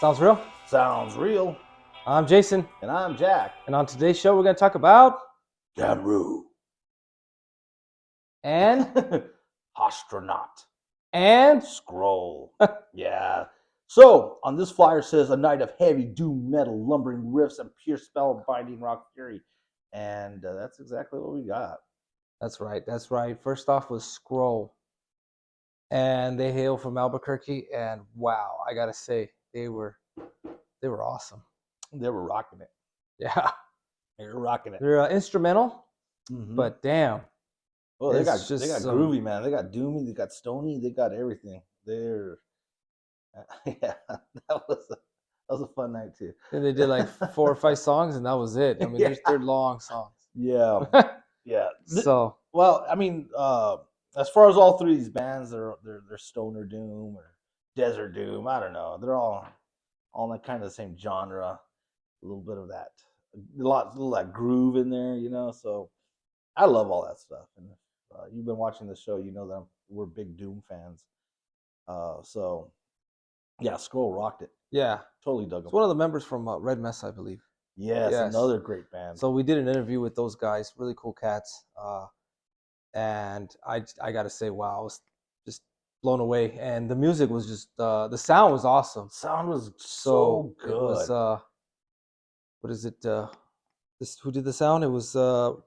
Sounds real? Sounds real. I'm Jason, And I'm Jack. and on today's show, we're going to talk about Kamru. and Hashtronaut. and Scroll. Yeah. So, on this flyer says a night of heavy doom metal, lumbering riffs, and pure spellbinding rock fury. And that's exactly what we got. That's right. First off was Scroll, and they hail from Albuquerque, and wow, I gotta say they were awesome. They were rocking it. Yeah, They were rocking it. they're instrumental, but damn, Oh, they got it's just groovy, man. They got doomy, they got stony, they got everything. They're yeah, that was a fun night too. And they did like 4 or 5 songs, and that was it. I mean, Yeah. they're long songs. Yeah, yeah. So Well, I mean, as far as all three of these bands, they're stoner doom or desert doom. I don't know. They're all in that kind of the same genre. A little bit of that, little that groove in there, you know. So I love all that stuff. And you've been watching the show, you know that we're big Doom fans. So yeah, Scroll rocked it. yeah, Totally dug it's them. one of the members from Red Mess, I believe. Yes, another great band. So we did an interview with those guys, really cool cats, and I gotta say, wow, I was just blown away, and the music was just the sound was awesome. Sound was so good. It was what is it? Who did the sound? It was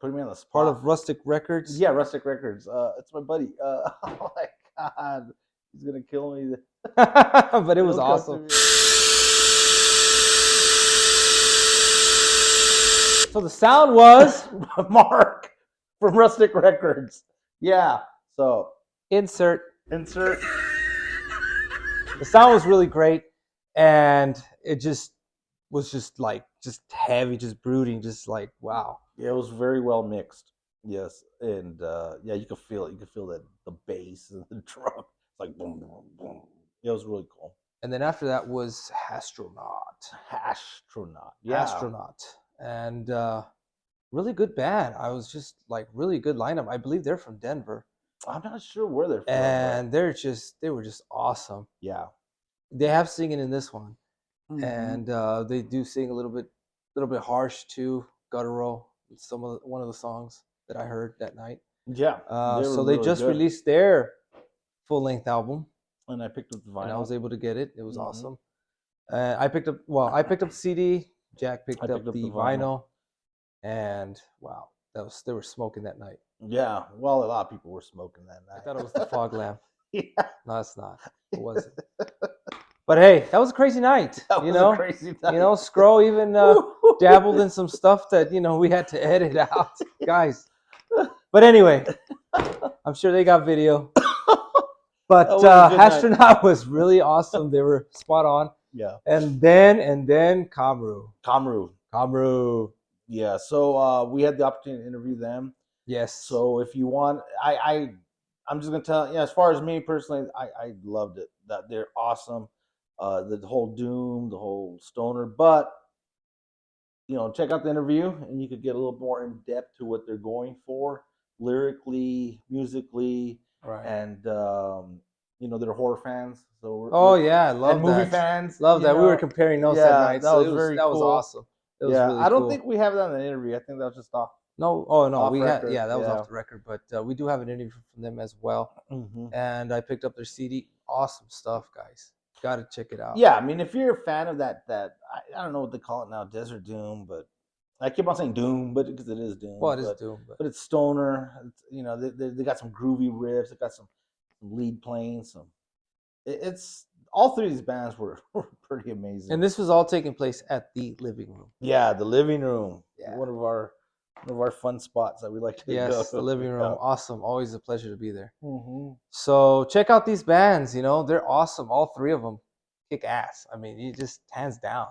Putting me on the spot. part of Rustic Records. Yeah, Rustic Records. It's my buddy. Oh my god, he's gonna kill me. But it was awesome. So the sound was Mark from Rustic Records. Yeah. So insert. The sound was really great, and it just was just heavy, just brooding, just like wow. It was very well mixed. Yes, and yeah, you could feel it. You could feel that the bass and the drum, it's like boom, boom, boom. It was really cool. And then after that was Hashtronaut. Yeah. Hashtronaut. And really good band. I was just like really good lineup. I believe they're from Denver. I'm not sure where they're from. And they were just awesome. Yeah. They have singing in this one. And they do sing a little bit harsh too, guttural. One of the songs that I heard that night. Yeah. So they just released their full-length album. And I picked up the vinyl. And I was able to get it. It was awesome. I picked up the CD. Jack picked up the vinyl. And wow, they were smoking that night. Yeah, well, a lot of people were smoking that night. I thought it was the fog lamp. Yeah. No, it's not. It wasn't. But hey, that was a crazy night. That was a crazy night. You know, Scroll even dabbled in some stuff that we had to edit out, guys. But anyway, I'm sure they got video. But Hashtronaut was really awesome. They were spot on. Yeah. And then Kamru. Yeah. So we had the opportunity to interview them. Yes. So if you want, I'm just gonna tell you. Yeah, as far as me personally, I loved it. That they're awesome. The whole doom, the whole stoner, but check out the interview and you could get a little more in depth to what they're going for lyrically, musically. Right. And they're horror fans. So I love and that. Movie fans. Love that. We were comparing notes that night. That was very cool. That was awesome. It was really I don't cool. think we have that in the interview. I think that was just off. No, off we record. had that was off the record, but we do have an interview from them as well. And I picked up their CD. Awesome stuff, guys. Got to check it out. Yeah, I mean, if you're a fan of that I don't know what they call it now, desert doom, but I keep on saying doom, but because it is doom. Well, it is doom, but it's stoner. It's, they got some groovy riffs. They got some lead playing. It's all three of these bands were pretty amazing. And this was all taking place at the living room. Yeah, the living room. Yeah. One of our fun spots that we like to go. Yes, the living room. Awesome. Always a pleasure to be there. So check out these bands. They're awesome. All three of them kick ass. I mean, you just hands down.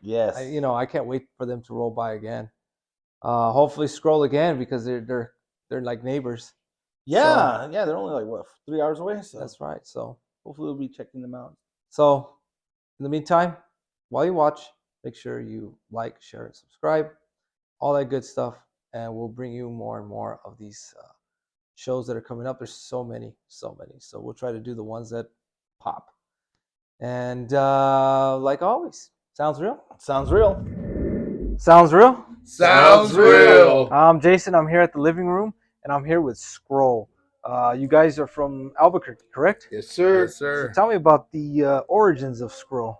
Yes. I can't wait for them to roll by again. Hopefully Scroll again because they're like neighbors. Yeah, they're only like 3 hours away. So that's right. So hopefully we'll be checking them out. So in the meantime, while you watch, make sure you like, share, and subscribe. All that good stuff, and we'll bring you more and more of these shows that are coming up. There's so many. So we'll try to do the ones that pop. And like always, sounds real. Sounds real. Sounds real. Sounds real. I'm Jason. I'm here at the living room, and I'm here with Scroll. You guys are from Albuquerque, correct? Yes, sir. So Yes, sir. tell me about the origins of Scroll.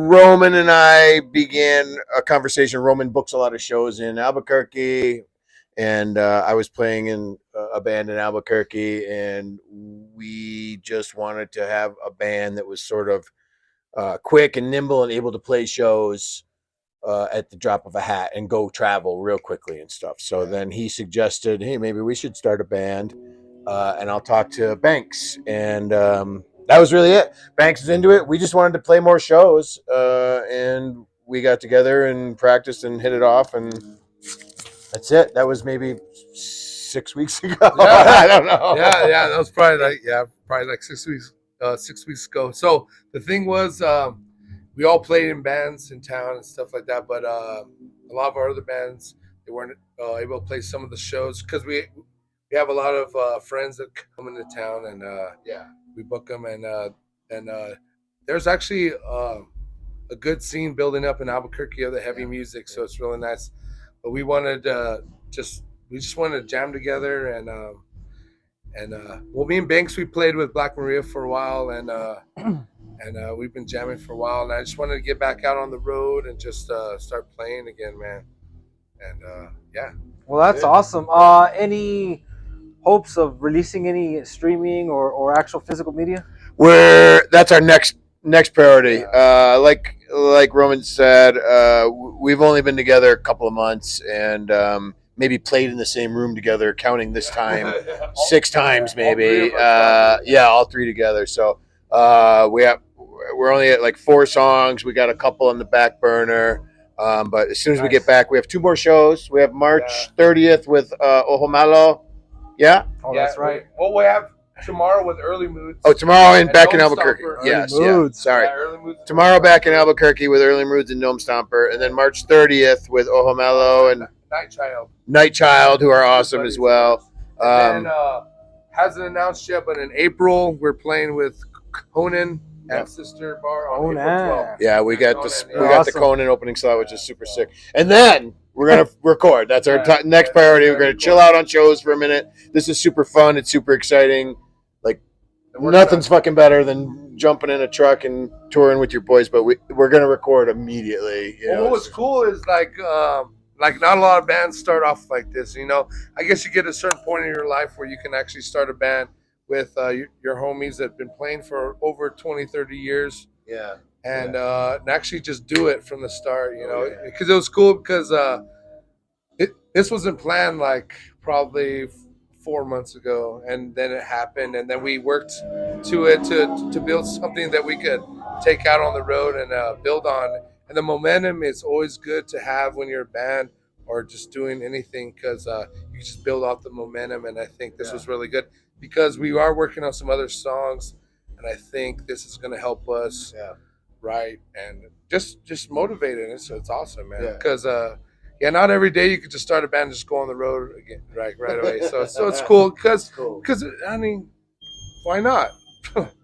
Roman and I began a conversation. Roman books a lot of shows in Albuquerque, and I was playing in a band in Albuquerque, and we just wanted to have a band that was sort of quick and nimble and able to play shows at the drop of a hat and go travel real quickly and stuff. So then he suggested, hey, maybe we should start a band, and I'll talk to Banks. And that was really it. Banks is into it. We just wanted to play more shows, and we got together and practiced and hit it off, and that's it. That was maybe 6 weeks ago. Yeah. I don't know. Yeah, that was probably like 6 weeks. 6 weeks ago. So the thing was, we all played in bands in town and stuff like that. But a lot of our other bands, they weren't able to play some of the shows because we have a lot of friends that come into town, and we book them. And there's actually a good scene building up in Albuquerque of the heavy music, so it's really nice. But we wanted just wanted to jam together, and well, me and Banks, we played with Black Maria for a while, and we've been jamming for a while, and I just wanted to get back out on the road and just start playing again, man. And yeah. Well, that's awesome. Any hopes of releasing any streaming or actual physical media? That's our next priority. Like Roman said, we've only been together a couple of months, and maybe played in the same room together, counting this time 6 times maybe. All 3 together. So we're only at like 4 songs. We got a couple on the back burner. But as soon as we get back, we have 2 more shows. We have March 30th with Ojo Malo. Yeah? Oh, that's right. Well, we have tomorrow with Early Moods. Oh, tomorrow and back in Gnome Albuquerque. Stomper. Yes, Moods. Sorry. Yeah, Early Moods Tomorrow back in Albuquerque with Early Moods and Gnome Stomper. And then March 30th with Ojo Malo and Night Child, who are awesome as well. And hasn't announced yet, but in April we're playing with Conan at Sister Bar on April 12th. Yeah, we got the Awesome. Conan opening slot, which is super sick. And then we're gonna record. That's our next priority. We're gonna chill out on shows for a minute. This is super fun. It's super exciting. Like nothing's fucking better than jumping in a truck and touring with your boys. But we're gonna record immediately. You know? Well, what's cool is like not a lot of bands start off like this. You know, I guess you get a certain point in your life where you can actually start a band with your homies that have been playing for over 20, 30 years. Yeah. And actually just do it from the start, you know, because it was cool because this wasn't planned like probably 4 months ago, and then it happened, and then we worked to it to build something that we could take out on the road and build on. And the momentum is always good to have when you're a band or just doing anything, because you just build off the momentum. And I think this was really good because we are working on some other songs, and I think this is going to help us. Right, and just motivated. It's awesome, man. Because not every day you could just start a band and just go on the road again, right away. So it's cool because I mean, why not?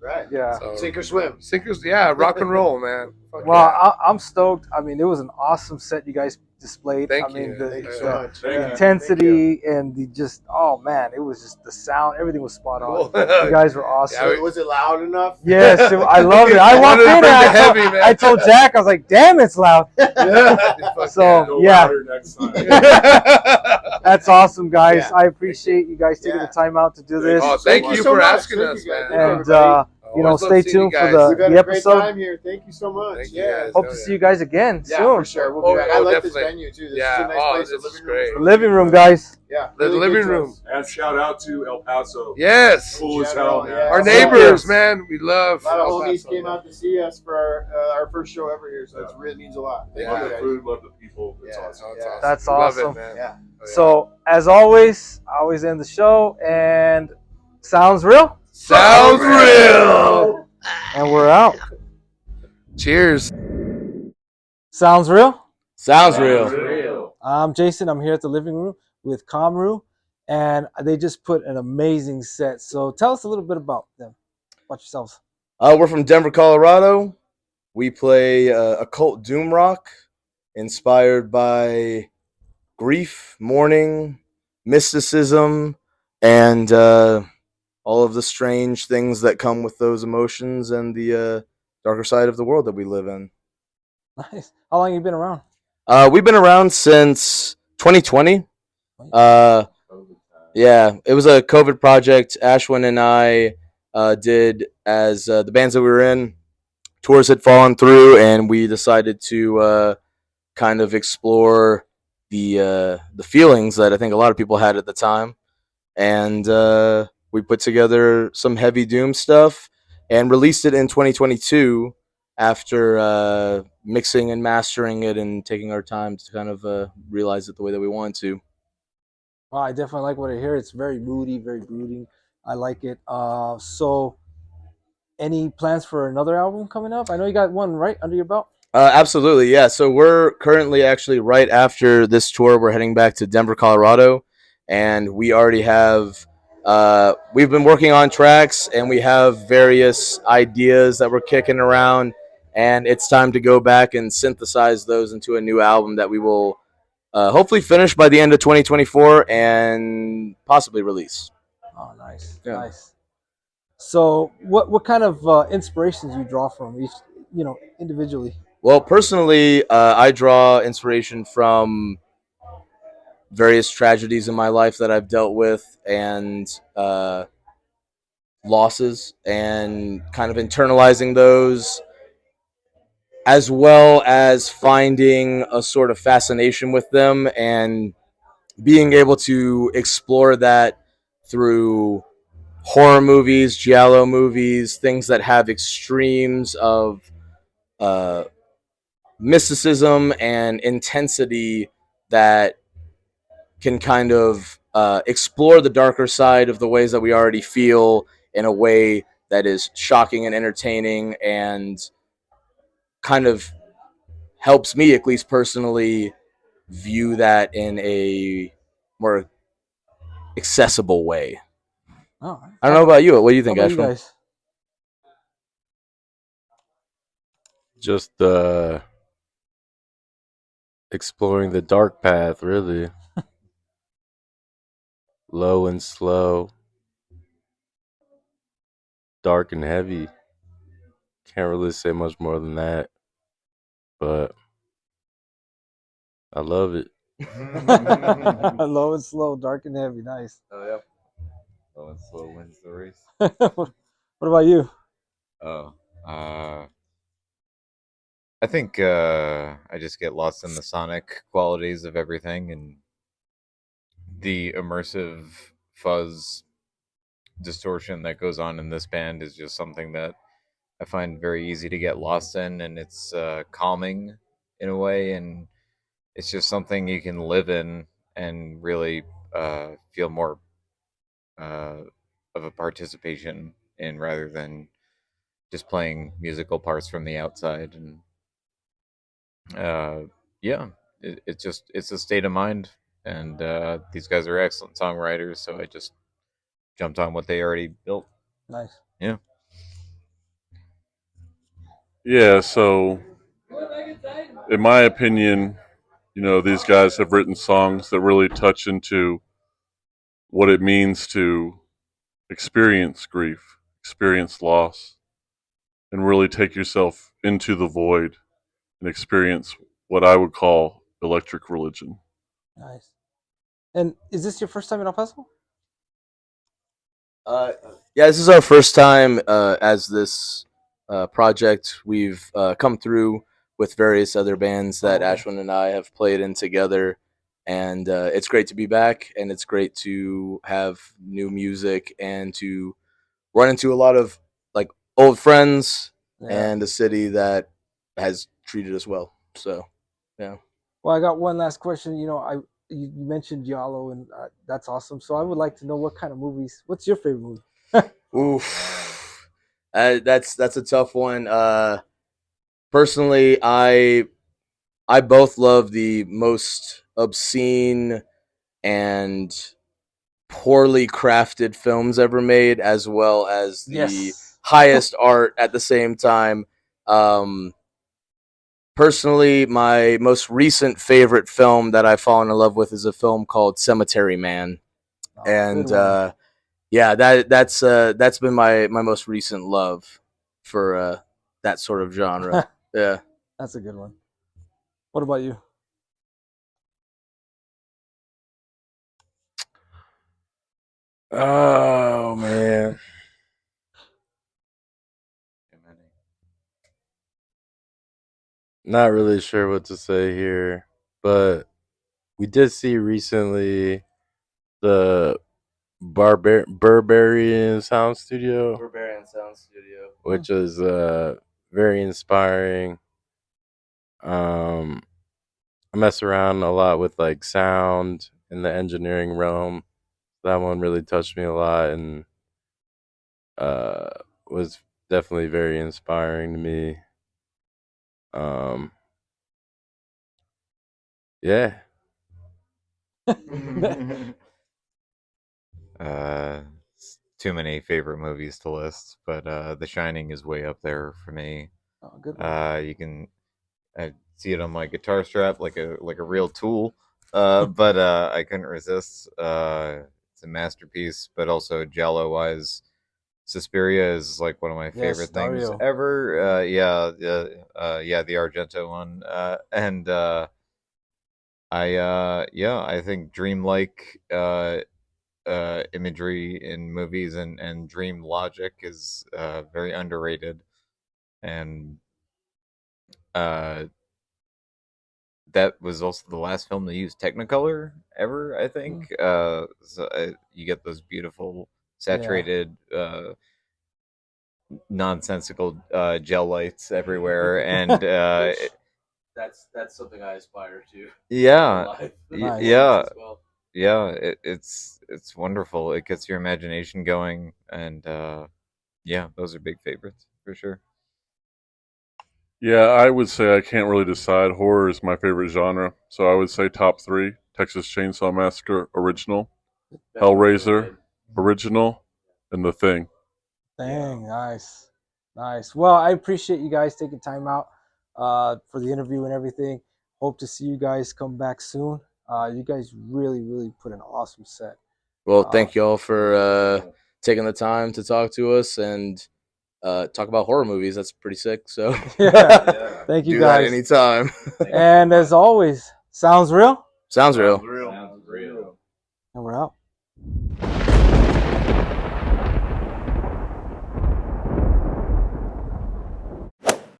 Right. Yeah. So, Sink or swim. Sinkers, rock and roll, man. Fuck Well, I'm stoked. I mean, it was an awesome set you guys displayed. Thank I mean, you. the, Thank you the so much. the intensity and the just, oh man, it was just the sound. Everything was spot on. Cool. You guys were awesome. Was it loud enough? Yes, I loved it. I walked in and I told Jack, I was like, damn, it's loud. So, yeah. Next time. That's awesome, guys. Yeah. I appreciate you guys taking the time out to do this. Oh, thank you so for much. asking Thank us, you, guys. man. And, you know, Always love stay seeing you tuned for guys. We've had the a great episode. time here. Thank you so much. Thank you, Yeah. guys. Hope to see you guys again Yeah, soon. for sure. We'll be back. I like this definitely. venue too. This Yeah. is a nice Oh, place. this The is living great. room. Living room, guys. Yeah. The really living good room. shows. And shout out to El Paso. Yes. Cool as hell, man. Yeah. Our Thank neighbors, you. man. We love. A lot of El homies Paso. came out to see us for our first show ever here, so it really means a lot. Yeah. Love the food, love the people. It's Yeah. awesome. That's awesome. That's Love awesome. it, man. Yeah. Oh, yeah. So, as always, I always end the show, and sounds real, Sounds real. and we're out. Cheers. Sounds real. Sounds Real. I'm Jason. I'm here at the living room with Kamru, and they just put an amazing set. So tell us a little bit about them, about yourselves. We're from Denver, Colorado. We play occult doom rock inspired by grief, mourning, mysticism, and all of the strange things that come with those emotions and the darker side of the world that we live in. Nice. How long have you been around? We've been around since 2020. Yeah, it was a COVID project. Ashwin and I did as the bands that we were in. Tours had fallen through, and we decided to kind of explore the feelings that I think a lot of people had at the time, and we put together some heavy doom stuff and released it in 2022 after mixing and mastering it and taking our time to kind of realize it the way that we wanted to. Well, I definitely like what I hear. It's very moody, very brooding. I like it. So any plans for another album coming up? I know you got one right under your belt. Absolutely, yeah. So we're currently actually right after this tour, we're heading back to Denver, Colorado, and we already have. We've been working on tracks, and we have various ideas that we're kicking around, and it's time to go back and synthesize those into a new album that we will hopefully finish by the end of 2024 and possibly release. Oh, nice, Yeah. nice. So, what kind of inspirations you draw from each, individually? Well, personally, I draw inspiration from various tragedies in my life that I've dealt with and losses, and kind of internalizing those, as well as finding a sort of fascination with them and being able to explore that through horror movies, giallo movies, things that have extremes of uh, mysticism and intensity that can kind of explore the darker side of the ways that we already feel in a way that is shocking and entertaining, and kind of helps me, at least personally, view that in a more accessible way. Oh, I don't know about you. What do you think, how about you Ashwin? guys? Just exploring the dark path, really. Low and slow, dark and heavy. Can't really say much more than that, but I love it. Low and slow, dark and heavy. Nice. Oh, yep. Low and slow wins the race. What about you? Oh, I think I just get lost in the sonic qualities of everything, and the immersive fuzz distortion that goes on in this band is just something that I find very easy to get lost in, and it's calming in a way, and it's just something you can live in and really feel more of a participation in, rather than just playing musical parts from the outside. And yeah, it's a state of mind, and these guys are excellent songwriters, so I just jumped on what they already built. Nice. Yeah. Yeah, so in my opinion, these guys have written songs that really touch into what it means to experience grief, experience loss, and really take yourself into the void and experience what I would call electric religion. Nice. And is this your first time in El Paso? Yeah, this is our first time as this project. We've come through with various other bands that Ashwin and I have played in together, and it's great to be back, and it's great to have new music and to run into a lot of like old friends and a city that has treated us well. So, yeah. Well, I got one last question. You mentioned Giallo, and that's awesome. So I would like to know what kind of movies. What's your favorite movie? Oof, that's a tough one. Personally, I both love the most obscene and poorly crafted films ever made, as well as the Yes. highest art at the same time. Personally, my most recent favorite film that I've fallen in love with is a film called Cemetery Man, Oh, and good one. yeah, that's been my most recent love for that sort of genre. Yeah. That's a good one. What about you? Oh man, not really sure what to say here, but we did see recently the Barbarian Sound Studio, Barbarian Sound Studio. which was very inspiring. Um, I mess around a lot with like sound in the engineering realm. That one really touched me a lot and uh, was definitely very inspiring to me. Um, yeah. Too many favorite movies to list, but The Shining is way up there for me. Oh, good one. You can I see it on my guitar strap like a real tool. But I couldn't resist. It's a masterpiece, but also Jello wise, Suspiria is like one of my Yes, favorite things Dario. ever. Yeah, the Argento one. And I think dreamlike imagery in movies and dream logic is very underrated. And uh that was also the last film to use Technicolor ever, I think. You get those beautiful saturated, nonsensical gel lights everywhere, and That's something I aspire to. yeah, Nice. yeah, yeah. It's wonderful. It gets your imagination going, and yeah, those are big favorites for sure. Yeah, I would say I can't really decide. Horror is my favorite genre, so I would say top three: Texas Chainsaw Massacre original, Hellraiser original, and The Thing. Dang, nice. Nice. Well, I appreciate you guys taking time out for the interview and everything. Hope to see you guys come back soon. You guys really put an awesome set. Well, thank y'all for taking the time to talk to us and talk about horror movies. That's pretty sick. So Yeah. Thank you do guys. that anytime. And as always, sounds real? Sounds real. And we're out.